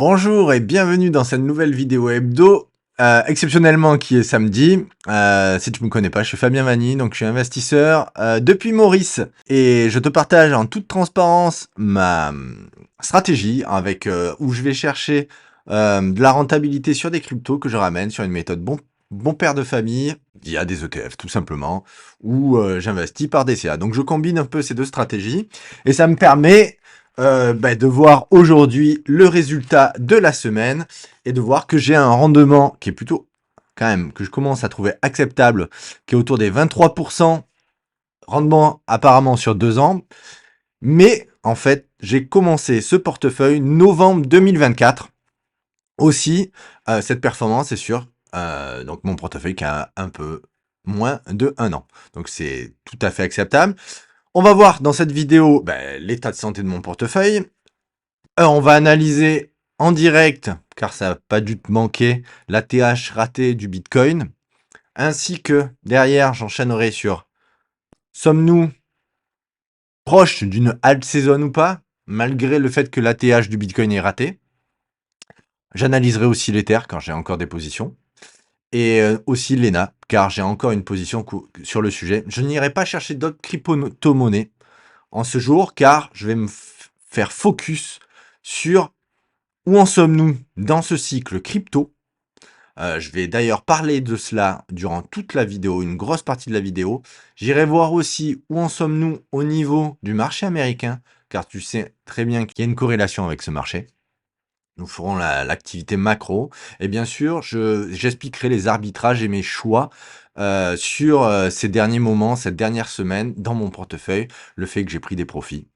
Bonjour et bienvenue dans cette nouvelle vidéo hebdo, exceptionnellement qui est samedi. Si tu me connais pas, je suis Fabien Vanni, donc je suis investisseur depuis Maurice. Et je te partage en toute transparence ma stratégie avec où je vais chercher de la rentabilité sur des cryptos que je ramène sur une méthode bon père de famille via des ETF tout simplement, où j'investis par DCA. Donc je combine un peu ces deux stratégies et ça me permet de voir aujourd'hui le résultat de la semaine et de voir que j'ai un rendement qui est plutôt quand même que je commence à trouver acceptable, qui est autour des 23% rendement apparemment sur 2 ans. Mais en fait, j'ai commencé ce portefeuille novembre 2024. Aussi, cette performance est sur donc mon portefeuille qui a un peu moins de 1 an. Donc c'est tout à fait acceptable. On va voir dans cette vidéo l'état de santé de mon portefeuille. On va analyser en direct, car ça n'a pas dû te manquer, l'ATH raté du Bitcoin, ainsi que derrière, j'enchaînerai sur sommes-nous proches d'une alt saison ou pas, malgré le fait que l'ATH du Bitcoin est raté. J'analyserai aussi l'Ether, car j'ai encore des positions, et aussi l'ENA, car j'ai encore une position sur le sujet. Je n'irai pas chercher d'autres crypto-monnaies en ce jour, car je vais me faire focus sur où en sommes-nous dans ce cycle crypto. Je vais d'ailleurs parler de cela durant toute la vidéo, une grosse partie de la vidéo. J'irai voir aussi où en sommes-nous au niveau du marché américain, car tu sais très bien qu'il y a une corrélation avec ce marché. Nous ferons l'activité macro. Et bien sûr, j'expliquerai les arbitrages et mes choix sur ces derniers moments, cette dernière semaine dans mon portefeuille, le fait que j'ai pris des profits.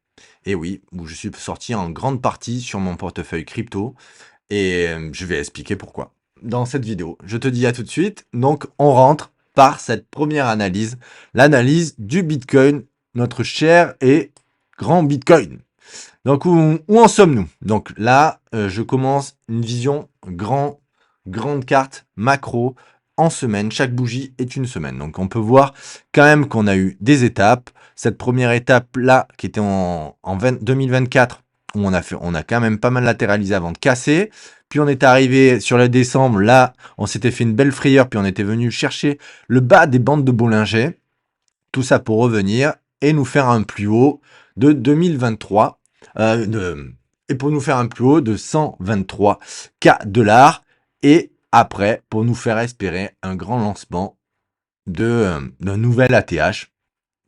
Et oui, où je suis sorti en grande partie sur mon portefeuille crypto. Et je vais expliquer pourquoi dans cette vidéo. Je te dis à tout de suite. Donc, on rentre par cette première analyse, l'analyse du Bitcoin, notre cher et grand Bitcoin. Donc, où en sommes-nous? Donc là, je commence une vision grande carte macro en semaine. Chaque bougie est une semaine. Donc, on peut voir quand même qu'on a eu des étapes. Cette première étape-là, qui était en 2024, où on a quand même pas mal latéralisé avant de casser. Puis on est arrivé sur le décembre, là, on s'était fait une belle frayeur, puis on était venu chercher le bas des bandes de Bollinger. Tout ça pour revenir et nous faire un plus haut de 2023, et pour nous faire un plus haut de 123K $, et après, pour nous faire espérer un grand lancement d'un nouvel ATH,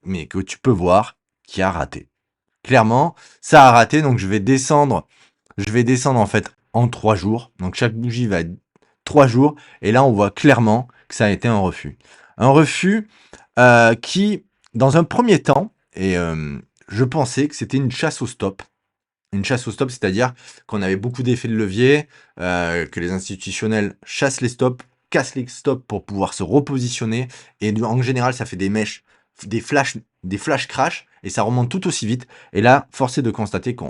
mais que tu peux voir qui a raté. Clairement, ça a raté, donc je vais descendre en fait en 3 jours. Donc chaque bougie va être 3 jours. Et là, on voit clairement que ça a été un refus. Un refus qui, dans un premier temps, et je pensais que c'était une chasse au stop. Une chasse au stop, c'est-à-dire qu'on avait beaucoup d'effets de levier, que les institutionnels chassent les stops, cassent les stops pour pouvoir se repositionner. Et en général, ça fait des mèches, des flash crash, et ça remonte tout aussi vite. Et là, force est de constater que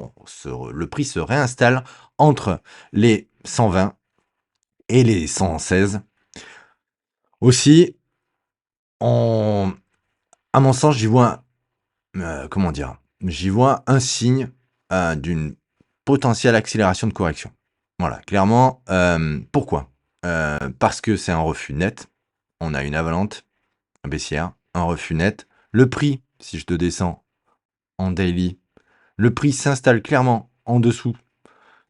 le prix se réinstalle entre les 120 et les 116. Aussi, à mon sens, j'y vois j'y vois un signe d'une potentielle accélération de correction. Voilà, clairement. Pourquoi? Parce que c'est un refus net. On a une avalanche, un baissière, un refus net. Le prix, si je te descends en daily, le prix s'installe clairement en dessous.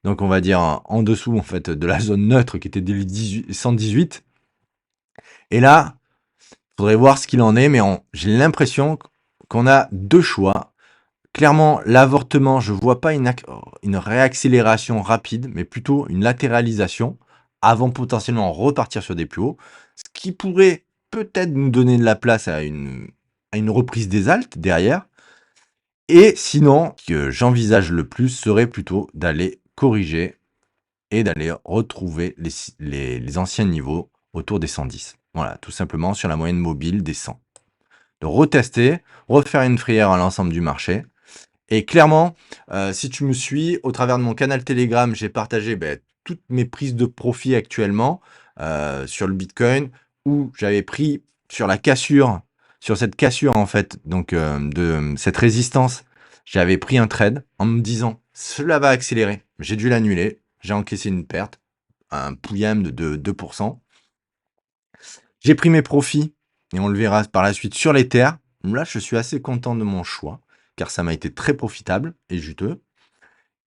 Donc on va dire en dessous en fait de la zone neutre qui était des 118. Et là, faudrait voir ce qu'il en est, mais j'ai l'impression qu'on a deux choix. Clairement, l'avortement, je vois pas une réaccélération rapide, mais plutôt une latéralisation avant potentiellement repartir sur des plus hauts, ce qui pourrait peut-être nous donner de la place à une reprise des altes derrière. Et sinon, ce que j'envisage le plus serait plutôt d'aller corriger et d'aller retrouver les anciens niveaux autour des 110. Voilà, tout simplement sur la moyenne mobile des 100. De retester, refaire une frayeur à l'ensemble du marché. Et clairement, si tu me suis, au travers de mon canal Telegram, j'ai partagé toutes mes prises de profit actuellement sur le Bitcoin, où j'avais pris sur cette cassure en fait, donc de cette résistance, j'avais pris un trade en me disant cela va accélérer. J'ai dû l'annuler. j'ai encaissé une perte, un pouillème de 2%. J'ai pris mes profits, et on le verra par la suite sur l'Ether. Là, je suis assez content de mon choix, car ça m'a été très profitable et juteux.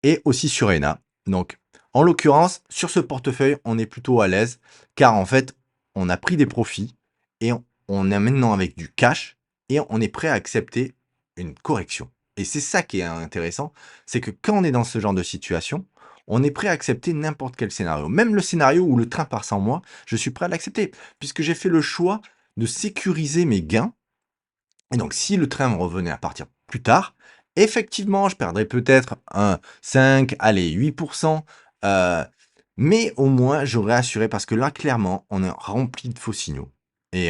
Et aussi sur ENA. Donc, en l'occurrence, sur ce portefeuille, on est plutôt à l'aise, car en fait, on a pris des profits, et on est maintenant avec du cash, et on est prêt à accepter une correction. Et c'est ça qui est intéressant, c'est que quand on est dans ce genre de situation, on est prêt à accepter n'importe quel scénario. Même le scénario où le train part sans moi, je suis prêt à l'accepter, puisque j'ai fait le choix de sécuriser mes gains. Et donc, si le train me revenait à partir plus tard, effectivement, je perdrais peut-être un 5, allez, 8%, mais au moins, j'aurais assuré parce que là, clairement, on est rempli de faux signaux. Et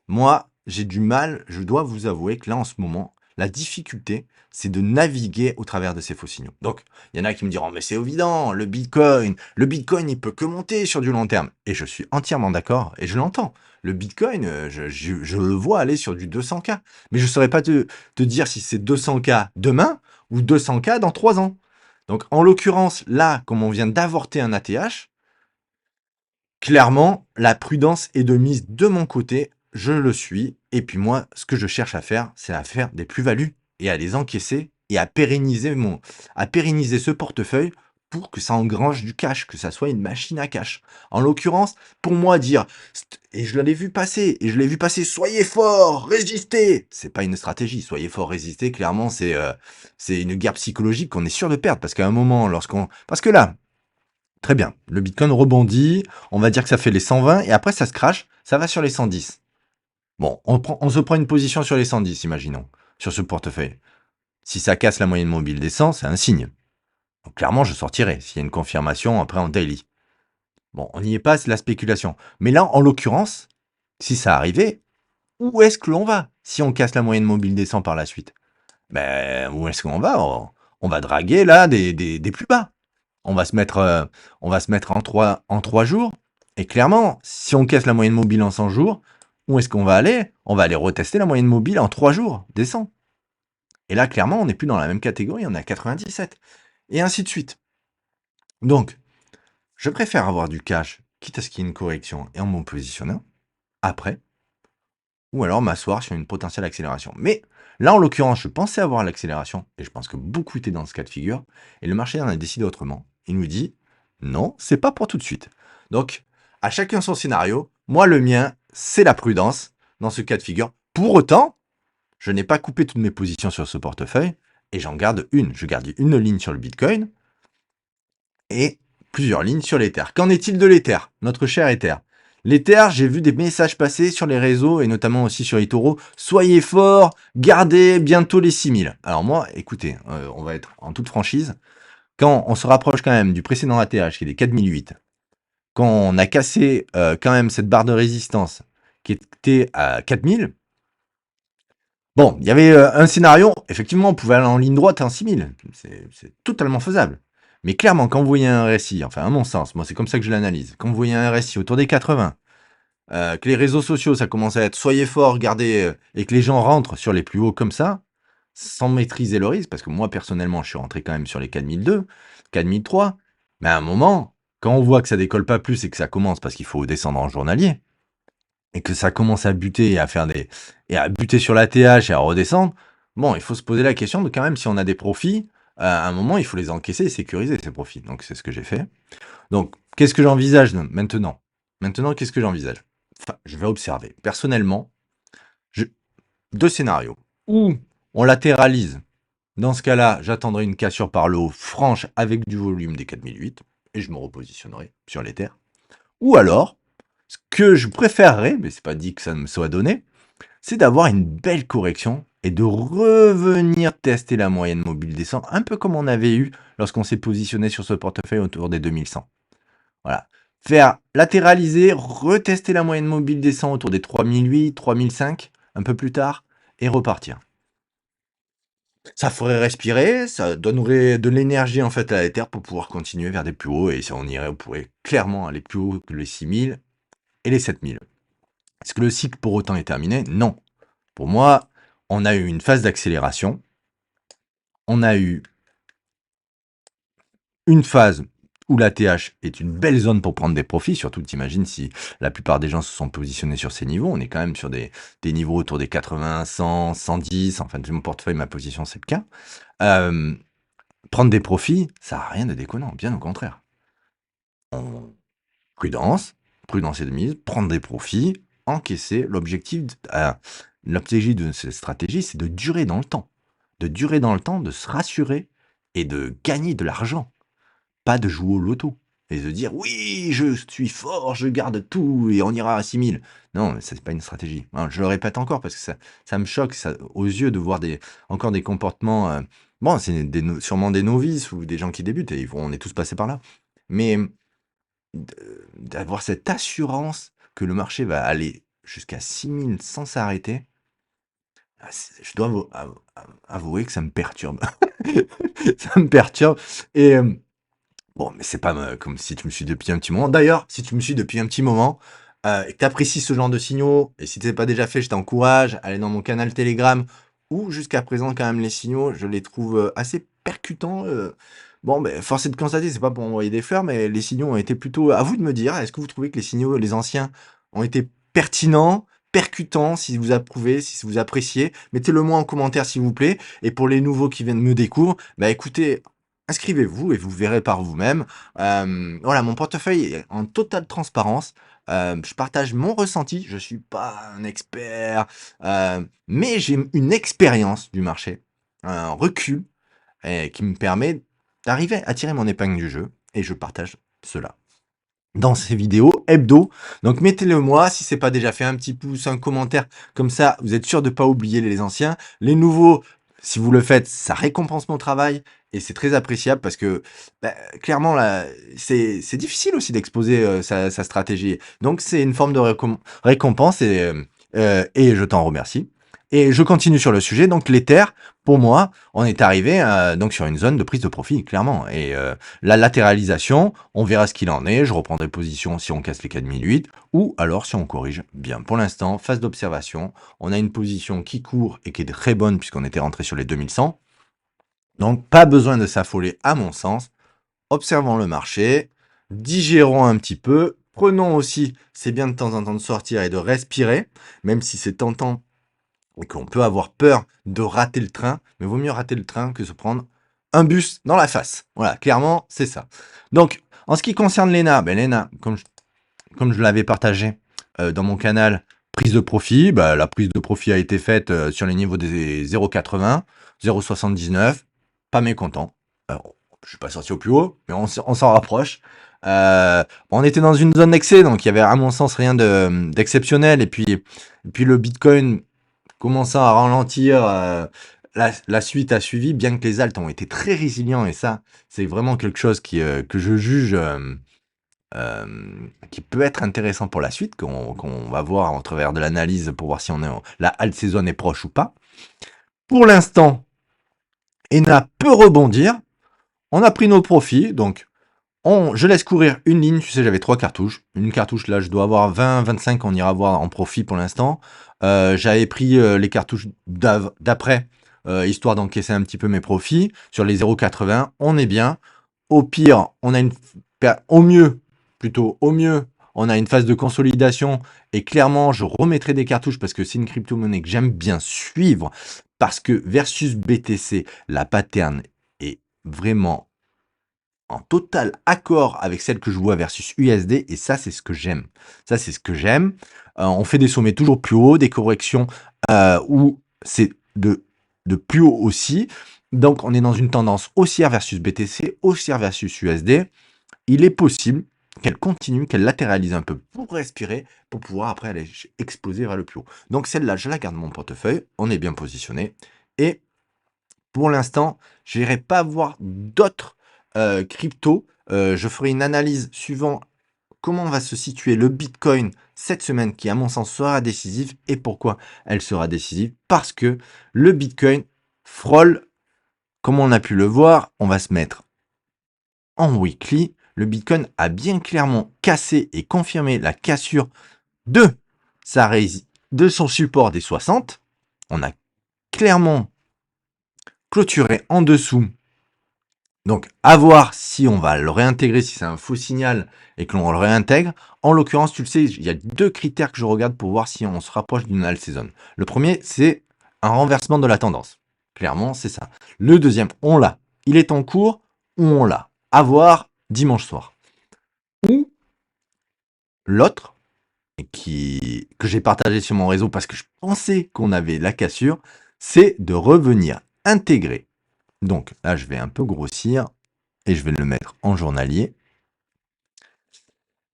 moi, j'ai du mal, je dois vous avouer que là, en ce moment, la difficulté, c'est de naviguer au travers de ces faux signaux. Donc, il y en a qui me diront, mais c'est évident, le Bitcoin, il peut que monter sur du long terme. Et je suis entièrement d'accord, et je l'entends. Le Bitcoin, je le vois aller sur du 200K. Mais je ne saurais pas te dire si c'est 200K demain ou 200K dans 3 ans. Donc, en l'occurrence, là, comme on vient d'avorter un ATH, clairement, la prudence est de mise de mon côté. Je le suis. Et puis moi, ce que je cherche à faire, c'est à faire des plus-values et à les encaisser et à pérenniser ce portefeuille pour que ça engrange du cash, que ça soit une machine à cash. En l'occurrence, pour moi, dire, et je l'ai vu passer, soyez fort, résistez. C'est pas une stratégie, soyez fort, résistez. Clairement, c'est une guerre psychologique qu'on est sûr de perdre parce qu'à un moment, parce que là, très bien, le Bitcoin rebondit, on va dire que ça fait les 120 et après ça se crache, ça va sur les 110. Bon, on se prend une position sur les 110, imaginons, sur ce portefeuille. Si ça casse la moyenne mobile des 100, c'est un signe. Donc clairement, je sortirai s'il y a une confirmation après en daily. Bon, on n'y est pas, c'est la spéculation. Mais là, en l'occurrence, si ça arrivait, où est-ce que l'on va si on casse la moyenne mobile des 100 par la suite? Ben, où est-ce qu'on va? On va draguer là des plus bas. On va se mettre, en 3 jours. Et clairement, si on casse la moyenne mobile en 100 jours, où est-ce qu'on va aller? On va aller retester la moyenne mobile en 3 jours, des 100. Et là, clairement, on n'est plus dans la même catégorie, on est à 97. Et ainsi de suite. Donc, je préfère avoir du cash, quitte à ce qu'il y ait une correction et en me positionnant après, ou alors m'asseoir sur une potentielle accélération. Mais là, en l'occurrence, je pensais avoir l'accélération, et je pense que beaucoup étaient dans ce cas de figure, et le marché en a décidé autrement. Il nous dit, non, c'est pas pour tout de suite. Donc, à chacun son scénario. Moi, le mien, c'est la prudence dans ce cas de figure. Pour autant, je n'ai pas coupé toutes mes positions sur ce portefeuille, et j'en garde une. Je garde une ligne sur le Bitcoin, et plusieurs lignes sur l'Ether. Qu'en est-il de l'Ether, notre cher Ether? L'Ether, j'ai vu des messages passer sur les réseaux et notamment aussi sur eToro. Soyez forts, gardez bientôt les 6000. Alors moi, écoutez, on va être en toute franchise. Quand on se rapproche quand même du précédent ATH qui est des 4008, quand on a cassé quand même cette barre de résistance qui était à 4000, bon, il y avait un scénario, effectivement, on pouvait aller en ligne droite en 6000. C'est totalement faisable. Mais clairement, quand vous voyez un RSI, enfin à mon sens, moi c'est comme ça que je l'analyse, quand vous voyez un RSI autour des 80, que les réseaux sociaux, ça commence à être soyez fort, gardez, et que les gens rentrent sur les plus hauts comme ça, sans maîtriser le risque, parce que moi personnellement, je suis rentré quand même sur les 4002, 4003, mais à un moment, quand on voit que ça décolle pas plus et que ça commence parce qu'il faut descendre en journalier, et que ça commence à buter et à faire et à buter sur la TH et à redescendre, bon, il faut se poser la question de quand même si on a des profits, à un moment, il faut les encaisser et sécuriser ces profits. Donc c'est ce que j'ai fait. Donc, qu'est-ce que j'envisage maintenant? Maintenant, qu'est-ce que j'envisage? Enfin, je vais observer. Personnellement, je 2 scénarios. Ou on latéralise. Dans ce cas-là, j'attendrai une cassure par le haut franche avec du volume des 4008 et je me repositionnerai sur les terres. Ou alors, ce que je préférerais, mais c'est pas dit que ça me soit donné, c'est d'avoir une belle correction et de revenir tester la moyenne mobile des 100, un peu comme on avait eu lorsqu'on s'est positionné sur ce portefeuille autour des 2100. Voilà. Faire latéraliser, retester la moyenne mobile des 100 autour des 3008, 3005, un peu plus tard, et repartir. Ça ferait respirer, ça donnerait de l'énergie en fait à la Terre pour pouvoir continuer vers des plus hauts, et si on pourrait clairement aller plus haut que les 6000 et les 7000. Est-ce que le cycle pour autant est terminé? Non. Pour moi, on a eu une phase d'accélération, on a eu une phase où la TH est une belle zone pour prendre des profits, surtout t'imagines si la plupart des gens se sont positionnés sur ces niveaux, on est quand même sur des niveaux autour des 80, 100, 110, enfin mon portefeuille, ma position c'est le cas. Prendre des profits, ça n'a rien de déconnant, bien au contraire. Prudence, prudence et de mise, prendre des profits, encaisser. L'objectif de cette stratégie, c'est de durer dans le temps. De durer dans le temps, de se rassurer et de gagner de l'argent. Pas de jouer au loto et de dire oui, je suis fort, je garde tout et on ira à 6000. Non, ça c'est pas une stratégie. Hein, je le répète encore parce que ça me choque aux yeux de voir encore des comportements. Bon, c'est sûrement des novices ou des gens qui débutent et on est tous passés par là. Mais d'avoir cette assurance que le marché va aller jusqu'à 6000 sans s'arrêter, je dois avouer que ça me perturbe. Ça me perturbe et bon, mais c'est pas comme si tu me suis depuis un petit moment. D'ailleurs, si tu me suis depuis un petit moment, et que tu apprécies ce genre de signaux et si tu pas déjà fait, je t'encourage à aller dans mon canal Telegram où jusqu'à présent quand même les signaux, je les trouve, assez percutants, bon, beh, force est de constater, c'est pas pour envoyer des fleurs, mais les signaux ont été plutôt à vous de me dire, est-ce que vous trouvez que les signaux, les anciens, ont été pertinents, percutants, si vous approuvez, si vous appréciez? Mettez-le moi en commentaire s'il vous plaît et pour les nouveaux qui viennent me découvrir, bah, écoutez, inscrivez-vous et vous verrez par vous-même. Voilà, mon portefeuille est en totale transparence. Je partage mon ressenti. Je suis pas un expert, mais j'ai une expérience du marché, un recul qui me permet d'arriver à tirer mon épingle du jeu et je partage cela dans ces vidéos hebdo. Donc mettez-le moi si c'est pas déjà fait, un petit pouce, un commentaire, comme ça vous êtes sûr de pas oublier les anciens. Les nouveaux, si vous le faites, ça récompense mon travail et c'est très appréciable parce que bah, clairement là, c'est difficile aussi d'exposer sa stratégie. Donc c'est une forme de récompense et je t'en remercie. Et je continue sur le sujet. Donc l'Ether, pour moi, on est arrivé donc sur une zone de prise de profit, clairement. Et la latéralisation, on verra ce qu'il en est. Je reprendrai position si on casse les 4008 ou alors si on corrige bien. Pour l'instant, phase d'observation, on a une position qui court et qui est très bonne puisqu'on était rentré sur les 2100. Donc, pas besoin de s'affoler à mon sens. Observons le marché, digérons un petit peu. Prenons aussi, c'est bien de temps en temps de sortir et de respirer, même si c'est tentant et qu'on peut avoir peur de rater le train, mais vaut mieux rater le train que se prendre un bus dans la face. Voilà, clairement, c'est ça. Donc, en ce qui concerne l'ENA, ben l'ENA, comme je l'avais partagé dans mon canal, prise de profit, bah, la prise de profit a été faite sur les niveaux des 0,80, 0,79, pas mécontent. Alors, je suis pas sorti au plus haut, mais on s'en rapproche. On était dans une zone d'excès, donc il y avait à mon sens rien d'exceptionnel. Et puis le Bitcoin commençant à ralentir, la suite a suivi, bien que les alts ont été très résilients, et ça, c'est vraiment quelque chose que je juge qui peut être intéressant pour la suite, qu'on va voir en travers de l'analyse pour voir si la alt saison est proche ou pas. Pour l'instant, ENA peut rebondir. On a pris nos profits, donc je laisse courir une ligne. Tu sais, j'avais 3 cartouches. Une cartouche, là, je dois avoir 20, 25, on ira voir en profit pour l'instant. J'avais pris les cartouches d'après, histoire d'encaisser un petit peu mes profits. Sur les 0,80, on est bien. Au pire, on a au mieux, on a une phase de consolidation. Et clairement, je remettrai des cartouches parce que c'est une crypto-monnaie que j'aime bien suivre. Parce que versus BTC, la pattern est vraiment en total accord avec celle que je vois versus USD, et ça, c'est ce que j'aime. Ça, c'est ce que j'aime. On fait des sommets toujours plus hauts, des corrections où c'est de plus haut aussi. Donc, on est dans une tendance haussière versus BTC, haussière versus USD. Il est possible qu'elle continue, qu'elle latéralise un peu pour respirer, pour pouvoir après aller exploser vers le plus haut. Donc, celle-là, je la garde dans mon portefeuille. On est bien positionné. Et pour l'instant, je n'irai pas voir d'autres cryptos. Je ferai une analyse suivant comment va se situer le Bitcoin cette semaine qui, à mon sens, sera décisive. Et pourquoi elle sera décisive? Parce que le Bitcoin frôle, comme on a pu le voir, on va se mettre en weekly. Le Bitcoin a bien clairement cassé et confirmé la cassure de de son support des 60. On a clairement clôturé en dessous Donc, à voir si on va le réintégrer, si c'est un faux signal et que l'on le réintègre. En l'occurrence, tu le sais, il y a 2 critères que je regarde pour voir si on se rapproche d'une alt saison. Le premier, c'est un renversement de la tendance. Clairement, c'est ça. Le deuxième, on l'a. Il est en cours ou on l'a. À voir dimanche soir. Ou l'autre, que j'ai partagé sur mon réseau parce que je pensais qu'on avait la cassure, c'est de revenir intégrer. Donc là, je vais un peu grossir et je vais le mettre en journalier.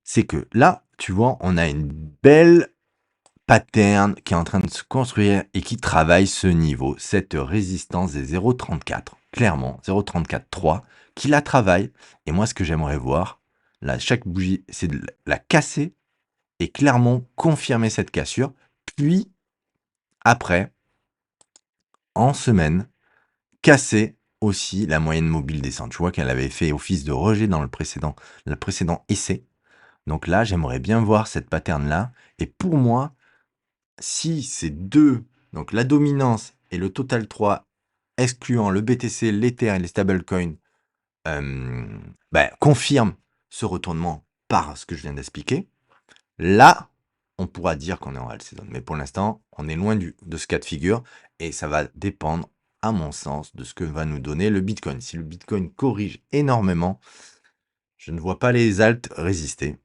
C'est que là, tu vois, on a une belle pattern qui est en train de se construire et qui travaille ce niveau, cette résistance des 0,34. Clairement, 0,34,3, qui la travaille. Et moi, ce que j'aimerais voir, là, chaque bougie, c'est de la casser et clairement confirmer cette cassure. Puis, après, en semaine, casser aussi la moyenne mobile descente. Tu vois qu'elle avait fait office de rejet dans le précédent essai. Donc là, j'aimerais bien voir cette pattern-là. Et pour moi, si ces deux, donc la dominance et le total 3, excluant le BTC, l'Ether et les stablecoins, confirment ce retournement par ce que je viens d'expliquer, là, on pourra dire qu'on est en alt season. Mais pour l'instant, on est loin de ce cas de figure et ça va dépendre, à mon sens, de ce que va nous donner le Bitcoin. Si le Bitcoin corrige énormément, je ne vois pas les alts résister.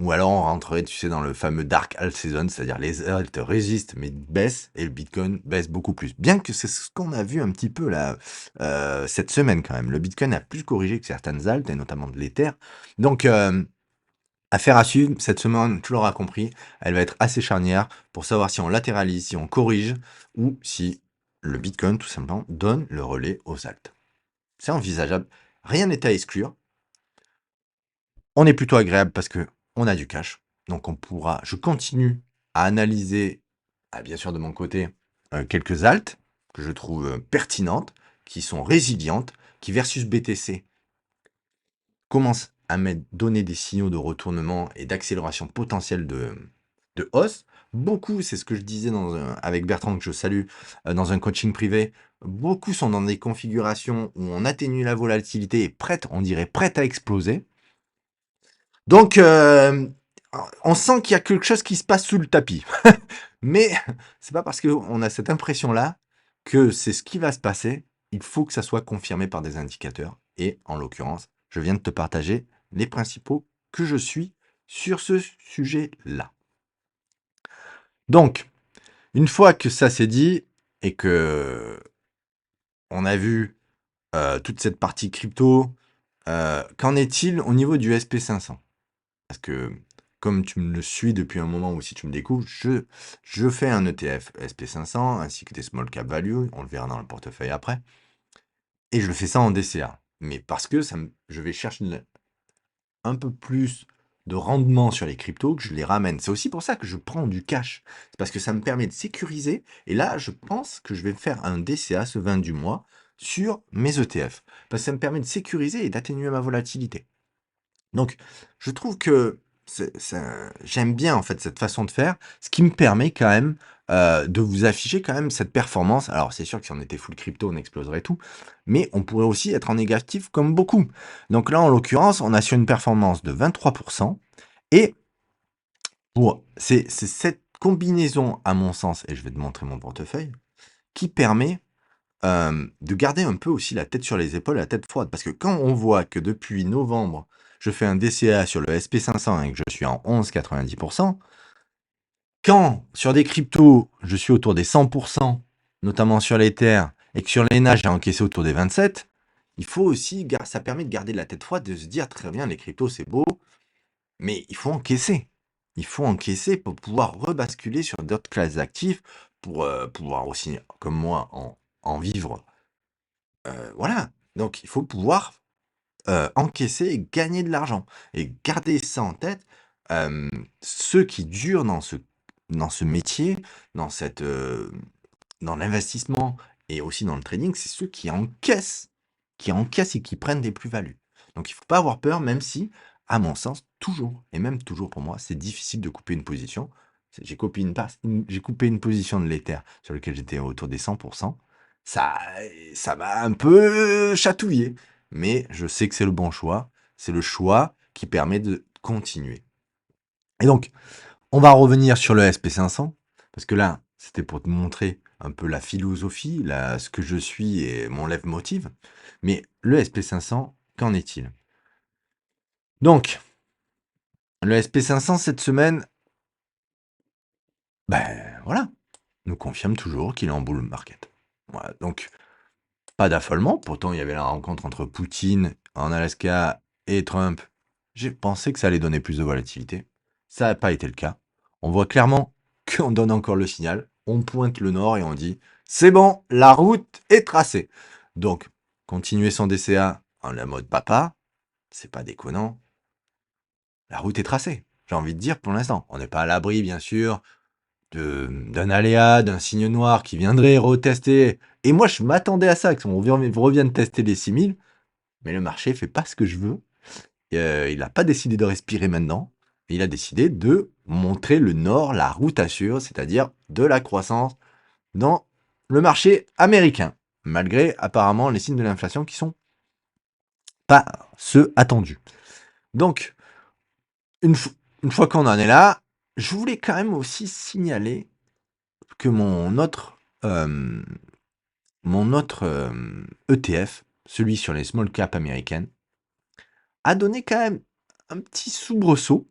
Ou alors on rentrerait, tu sais, dans le fameux dark alt season, c'est-à-dire les alts résistent mais baissent et le Bitcoin baisse beaucoup plus. Bien que c'est ce qu'on a vu un petit peu là cette semaine quand même. Le Bitcoin a plus corrigé que certaines alts et notamment de l'Ether. Donc affaire à suivre, cette semaine, tu l'auras compris, elle va être assez charnière pour savoir si on latéralise, si on corrige ou si le Bitcoin tout simplement donne le relais aux alts. C'est envisageable, rien n'est à exclure. On est plutôt agréable parce que on a du cash. Donc je continue à analyser, bien sûr de mon côté, quelques alts que je trouve pertinentes, qui sont résilientes, qui versus BTC commencent à donner des signaux de retournement et d'accélération potentielle de hausse. Beaucoup, c'est ce que je disais avec Bertrand que je salue dans un coaching privé, beaucoup sont dans des configurations où on atténue la volatilité et on dirait prête à exploser. Donc, on sent qu'il y a quelque chose qui se passe sous le tapis. Mais c'est pas parce qu'on a cette impression-là que c'est ce qui va se passer. Il faut que ça soit confirmé par des indicateurs. Et en l'occurrence, je viens de te partager les principaux que je suis sur ce sujet-là. Donc, une fois que ça s'est dit et que on a vu toute cette partie crypto, qu'en est-il au niveau du SP500 ? Parce que, comme tu me le suis depuis un moment ou si tu me découvres, je fais un ETF SP500 ainsi que des small cap value, on le verra dans le portefeuille après, et je le fais ça en DCA. Mais parce que je vais chercher un peu plus de rendement sur les cryptos, que je les ramène. C'est aussi pour ça que je prends du cash. C'est parce que ça me permet de sécuriser. Et là, je pense que je vais faire un DCA ce 20 du mois sur mes ETF. Parce que ça me permet de sécuriser et d'atténuer ma volatilité. Donc, je trouve que j'aime bien en fait cette façon de faire, ce qui me permet quand même de vous afficher quand même cette performance. Alors, c'est sûr que si on était full crypto, on exploserait tout, mais on pourrait aussi être en négatif comme beaucoup. Donc là, en l'occurrence, on a sur une performance de 23%, et c'est cette combinaison, à mon sens, et je vais te montrer mon portefeuille, qui permet de garder un peu aussi la tête sur les épaules, la tête froide. Parce que quand on voit que depuis novembre, je fais un DCA sur le SP500 et que je suis en 11,90%, quand sur des cryptos, je suis autour des 100%, notamment sur l'Ether, et que sur l'ENA, j'ai encaissé autour des 27, il faut aussi, ça permet de garder la tête froide, de se dire très bien, les cryptos, c'est beau, mais il faut encaisser. Il faut encaisser pour pouvoir rebasculer sur d'autres classes d'actifs, pour pouvoir aussi, comme moi, en vivre. Voilà, donc il faut pouvoir encaisser et gagner de l'argent. Et garder ça en tête, ceux qui durent dans ce métier, dans l'investissement et aussi dans le trading, c'est ceux qui encaissent et qui prennent des plus-values. Donc il ne faut pas avoir peur, même si, à mon sens, toujours, et même toujours pour moi, c'est difficile de couper une position. J'ai coupé une position de l'Ether sur lequel j'étais autour des 100%. Ça m'a un peu chatouillé. mais je sais que c'est le bon choix. C'est le choix qui permet de continuer. Et donc, on va revenir sur le SP500, parce que là, c'était pour te montrer un peu la philosophie, ce que je suis et mon leitmotiv. Mais le SP500, qu'en est-il? Donc, le SP500 cette semaine, ben voilà, nous confirme toujours qu'il est en bull market. Voilà, donc pas d'affolement. Pourtant, il y avait la rencontre entre Poutine en Alaska et Trump. J'ai pensé que ça allait donner plus de volatilité. Ça n'a pas été le cas. On voit clairement qu'on donne encore le signal. On pointe le nord et on dit c'est bon, la route est tracée. Donc, continuer son DCA en la mode papa, c'est pas déconnant. La route est tracée. J'ai envie de dire pour l'instant. On n'est pas à l'abri, bien sûr, d'un aléa, d'un signe noir qui viendrait retester. Et moi, je m'attendais à ça, qu'on revienne tester les 6000, mais le marché fait pas ce que je veux. Il n'a pas décidé de respirer maintenant, il a décidé de montrer le nord, la route assure, c'est-à-dire de la croissance dans le marché américain, malgré apparemment les signes de l'inflation qui sont pas ceux attendus. Donc, une, une fois qu'on en est là, je voulais quand même aussi signaler que mon autre ETF, celui sur les small caps américaines, a donné quand même un petit soubresaut.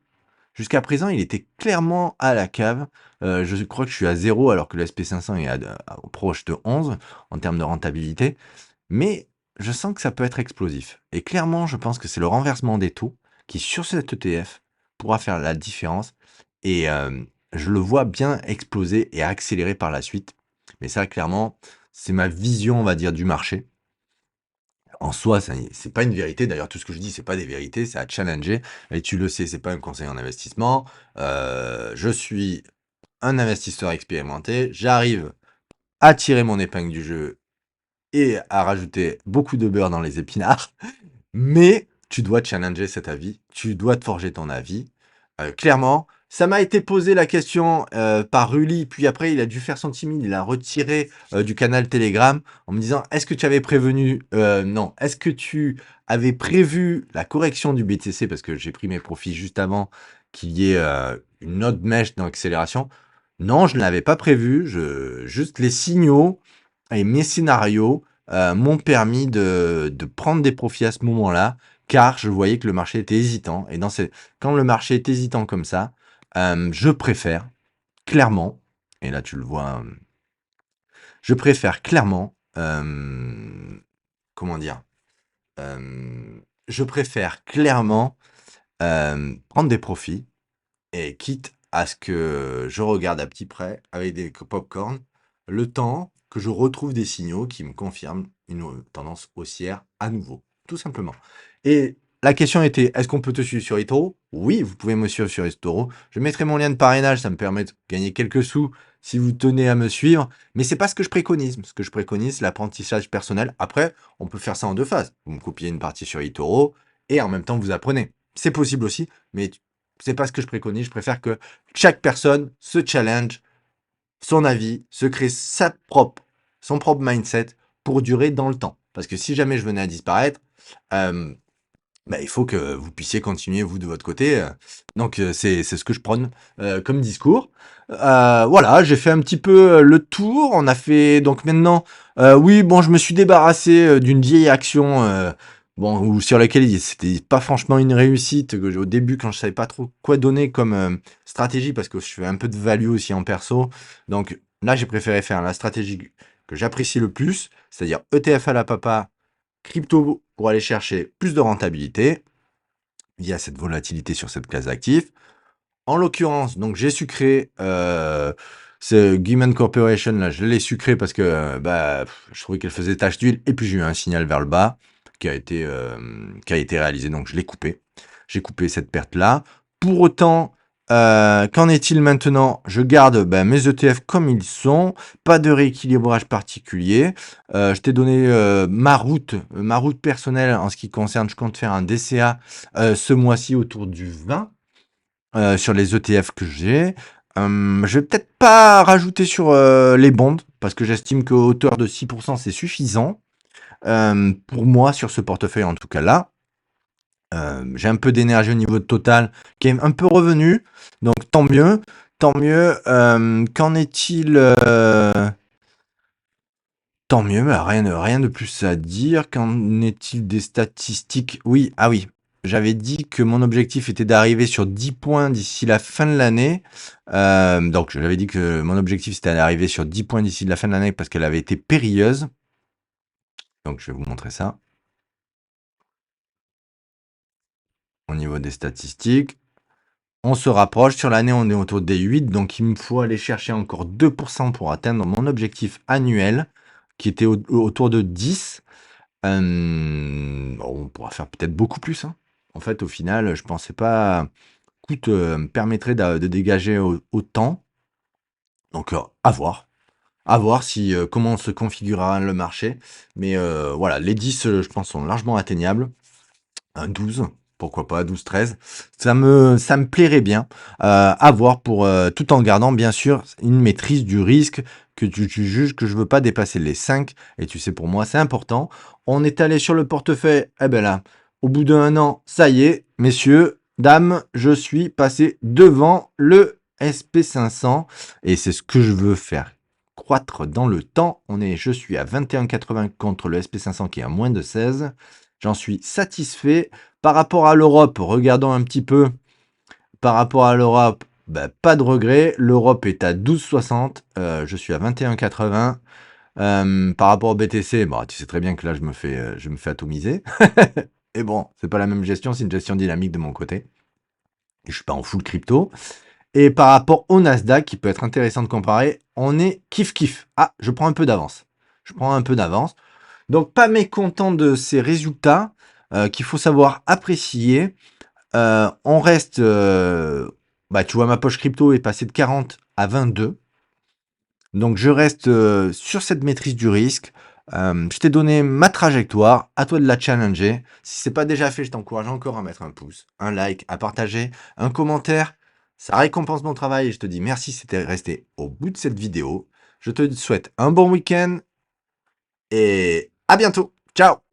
Jusqu'à présent, il était clairement à la cave. Je crois que je suis à 0 alors que le SP500 est proche de 11 en termes de rentabilité. Mais je sens que ça peut être explosif. Et clairement, je pense que c'est le renversement des taux qui, sur cet ETF, pourra faire la différence. Et je le vois bien exploser et accélérer par la suite. Mais ça, clairement, c'est ma vision, on va dire, du marché. En soi, c'est pas une vérité. D'ailleurs, tout ce que je dis, c'est pas des vérités, c'est à challenger. Et tu le sais, c'est pas un conseil en investissement. Je suis un investisseur expérimenté. J'arrive à tirer mon épingle du jeu et à rajouter beaucoup de beurre dans les épinards. Mais tu dois challenger cet avis. Tu dois te forger ton avis. Clairement, ça m'a été posé la question par Rully, puis après il a dû faire son timide, il a retiré du canal Telegram en me disant est-ce que tu avais prévenu non, est-ce que tu avais prévu la correction du BTC parce que j'ai pris mes profits juste avant qu'il y ait une autre mèche d'accélération. Non, je ne l'avais pas prévu, juste les signaux et mes scénarios m'ont permis de prendre des profits à ce moment-là car je voyais que le marché était hésitant et quand le marché est hésitant comme ça, je préfère clairement, et là tu le vois, je préfère clairement, comment dire, je préfère clairement prendre des profits et quitte à ce que je regarde à petit près avec des pop-corn, le temps que je retrouve des signaux qui me confirment une tendance haussière à nouveau, tout simplement. Et la question était, est-ce qu'on peut te suivre sur eToro? Oui, vous pouvez me suivre sur eToro. Je mettrai mon lien de parrainage, ça me permet de gagner quelques sous si vous tenez à me suivre. Mais c'est pas ce que je préconise. Ce que je préconise, c'est l'apprentissage personnel. Après, on peut faire ça en deux phases. Vous me copiez une partie sur eToro et en même temps vous apprenez. C'est possible aussi, mais c'est pas ce que je préconise. Je préfère que chaque personne se challenge son avis, se crée son propre mindset pour durer dans le temps. Parce que si jamais je venais à disparaître, bah, il faut que vous puissiez continuer, vous, de votre côté. Donc, c'est ce que je prône comme discours. Voilà, j'ai fait un petit peu le tour. On a fait, donc maintenant, oui, bon, je me suis débarrassé d'une vieille action, bon, sur laquelle c'était pas franchement une réussite. Au début, quand je savais pas trop quoi donner comme stratégie, parce que je fais un peu de value aussi en perso. Donc là, j'ai préféré faire la stratégie que j'apprécie le plus, c'est-à-dire ETF à la papa, crypto pour aller chercher plus de rentabilité via cette volatilité sur cette classe d'actifs. En l'occurrence, donc j'ai sucré ce Guiman Corporation là, je l'ai sucré parce que je trouvais qu'elle faisait tache d'huile et puis j'ai eu un signal vers le bas qui a été réalisé, donc je l'ai coupé. J'ai coupé cette perte là. Pour autant, qu'en est-il maintenant? Je garde mes ETF comme ils sont, pas de rééquilibrage particulier. Je t'ai donné ma route personnelle en ce qui concerne, je compte faire un DCA ce mois-ci autour du 20 sur les ETF que j'ai. Je vais peut-être pas rajouter sur les bonds parce que j'estime qu'à hauteur de 6% c'est suffisant. pour moi, sur ce portefeuille, en tout cas là. J'ai un peu d'énergie au niveau de total qui est un peu revenu, donc tant mieux, tant mieux. Qu'en est-il? Tant mieux, bah, rien de plus à dire. Qu'en est-il des statistiques? Oui, ah oui, j'avais dit que mon objectif était d'arriver sur 10 points d'ici la fin de l'année. Donc j'avais dit que mon objectif c'était d'arriver sur 10 points d'ici la fin de l'année parce qu'elle avait été périlleuse. Donc je vais vous montrer ça au niveau des statistiques. On se rapproche, sur l'année on est autour des 8, donc il me faut aller chercher encore 2% pour atteindre mon objectif annuel, qui était autour de 10. Bon, on pourra faire peut-être beaucoup plus, hein. En fait, au final, je pensais pas coût me permettrait de dégager autant. Donc, à voir si, comment se configurera le marché. Mais, voilà, les 10, je pense, sont largement atteignables. Un 12, pourquoi pas, 12-13. Ça me plairait bien. À voir pour, tout en gardant bien sûr une maîtrise du risque que tu juges que je veux pas dépasser les 5 et tu sais pour moi c'est important. On est allé sur le portefeuille, eh ben là, au bout d'1 an, ça y est, messieurs, dames, je suis passé devant le SP500 et c'est ce que je veux faire croître dans le temps. Je suis à 21,80 contre le SP500 qui est à moins de 16. J'en suis satisfait. Par rapport à l'Europe, regardons un petit peu. Par rapport à l'Europe, bah, pas de regret. L'Europe est à 12,60. Je suis à 21,80. Par rapport au BTC, bah, tu sais très bien que là, je me fais atomiser. Et bon, c'est pas la même gestion, c'est une gestion dynamique de mon côté. Et je suis pas en full crypto. Et par rapport au Nasdaq, qui peut être intéressant de comparer, on est kiff-kiff. Ah, je prends un peu d'avance. Je prends un peu d'avance. Donc, pas mécontent de ces résultats qu'il faut savoir apprécier. On reste, bah, tu vois, ma poche crypto est passée de 40 à 22. Donc, je reste sur cette maîtrise du risque. Je t'ai donné ma trajectoire, à toi de la challenger. Si c'est pas déjà fait, je t'encourage encore à mettre un pouce, un like, à partager, un commentaire. Ça récompense mon travail et je te dis merci si t'es resté au bout de cette vidéo. Je te souhaite un bon week-end et à bientôt. Ciao!